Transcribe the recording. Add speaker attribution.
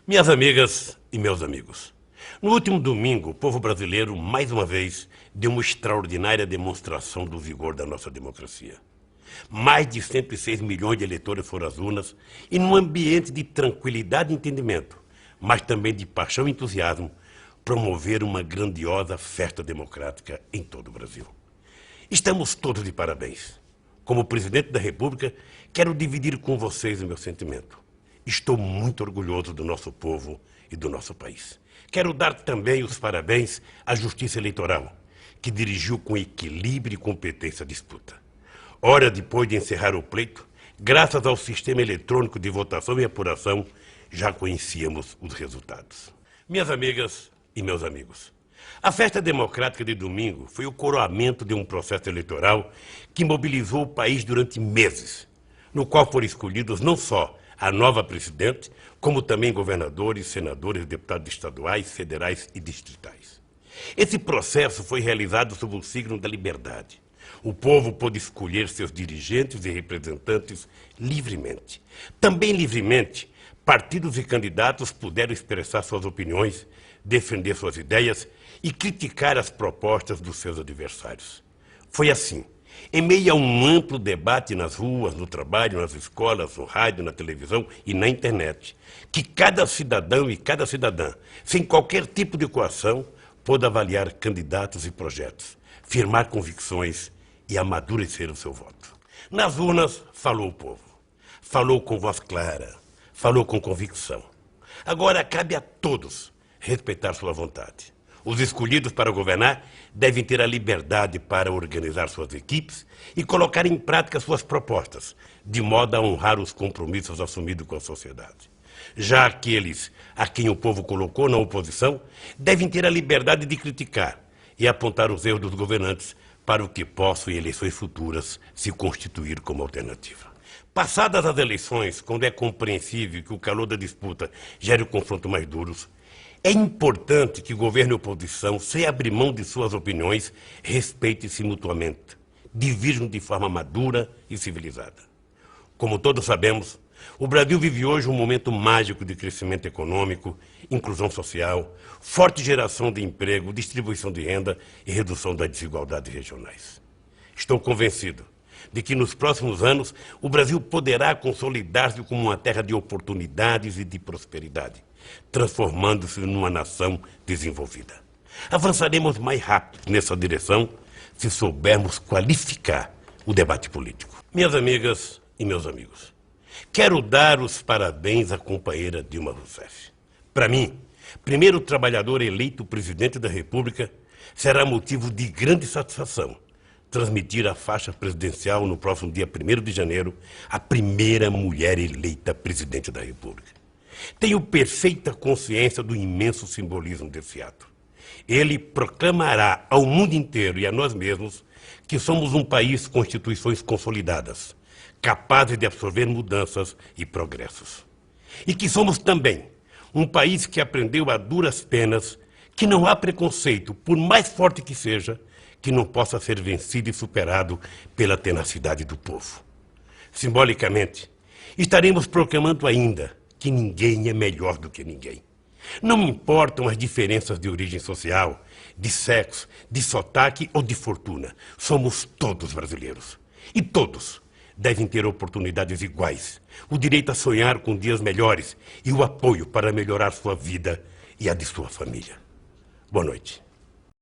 Speaker 1: Minhas amigas e meus amigos, no último domingo, o povo brasileiro, mais uma vez, deu uma extraordinária demonstração do vigor da nossa democracia. Mais de 106 milhões de eleitores foram às urnas e, num ambiente de tranquilidade e entendimento, mas também de paixão e entusiasmo, promoveram uma grandiosa festa democrática em todo o Brasil. Estamos todos de parabéns. Como presidente da República, quero dividir com vocês o meu sentimento. Estou muito orgulhoso do nosso povo e do nosso país. Quero dar também os parabéns à Justiça Eleitoral, que dirigiu com equilíbrio e competência a disputa. Hora depois de encerrar o pleito, graças ao sistema eletrônico de votação e apuração, já conhecíamos os resultados. Minhas amigas e meus amigos, a festa democrática de domingo foi o coroamento de um processo eleitoral que mobilizou o país durante meses, no qual foram escolhidos não só a nova presidente, como também governadores, senadores, deputados estaduais, federais e distritais. Esse processo foi realizado sob o signo da liberdade. O povo pôde escolher seus dirigentes e representantes livremente. Também livremente, partidos e candidatos puderam expressar suas opiniões, defender suas ideias e criticar as propostas dos seus adversários. Foi assim, em meio a um amplo debate nas ruas, no trabalho, nas escolas, no rádio, na televisão e na internet, que cada cidadão e cada cidadã, sem qualquer tipo de coação, pôde avaliar candidatos e projetos, firmar convicções e amadurecer o seu voto. Nas urnas, falou o povo. Falou com voz clara, falou com convicção. Agora cabe a todos respeitar sua vontade. Os escolhidos para governar devem ter a liberdade para organizar suas equipes e colocar em prática suas propostas, de modo a honrar os compromissos assumidos com a sociedade. Já aqueles a quem o povo colocou na oposição devem ter a liberdade de criticar e apontar os erros dos governantes para o que possam, em eleições futuras, se constituir como alternativa. Passadas as eleições, quando é compreensível que o calor da disputa gere confrontos mais duros, é importante que governo e oposição, sem abrir mão de suas opiniões, respeitem-se mutuamente, divirjam de forma madura e civilizada. Como todos sabemos, o Brasil vive hoje um momento mágico de crescimento econômico, inclusão social, forte geração de emprego, distribuição de renda e redução das desigualdades regionais. Estou convencido de que nos próximos anos o Brasil poderá consolidar-se como uma terra de oportunidades e de prosperidade, transformando-se numa nação desenvolvida. Avançaremos mais rápido nessa direção se soubermos qualificar o debate político. Minhas amigas e meus amigos, quero dar os parabéns à companheira Dilma Rousseff. Para mim, primeiro trabalhador eleito presidente da República, será motivo de grande satisfação transmitir a faixa presidencial no próximo dia 1º de janeiro a primeira mulher eleita presidente da República. Tenho perfeita consciência do imenso simbolismo desse ato. Ele proclamará ao mundo inteiro e a nós mesmos que somos um país com instituições consolidadas, capazes de absorver mudanças e progressos. E que somos também um país que aprendeu a duras penas que não há preconceito, por mais forte que seja, que não possa ser vencido e superado pela tenacidade do povo. Simbolicamente, estaremos proclamando ainda que ninguém é melhor do que ninguém. Não me importam as diferenças de origem social, de sexo, de sotaque ou de fortuna. Somos todos brasileiros. E todos devem ter oportunidades iguais, o direito a sonhar com dias melhores e o apoio para melhorar sua vida e a de sua família. Boa noite.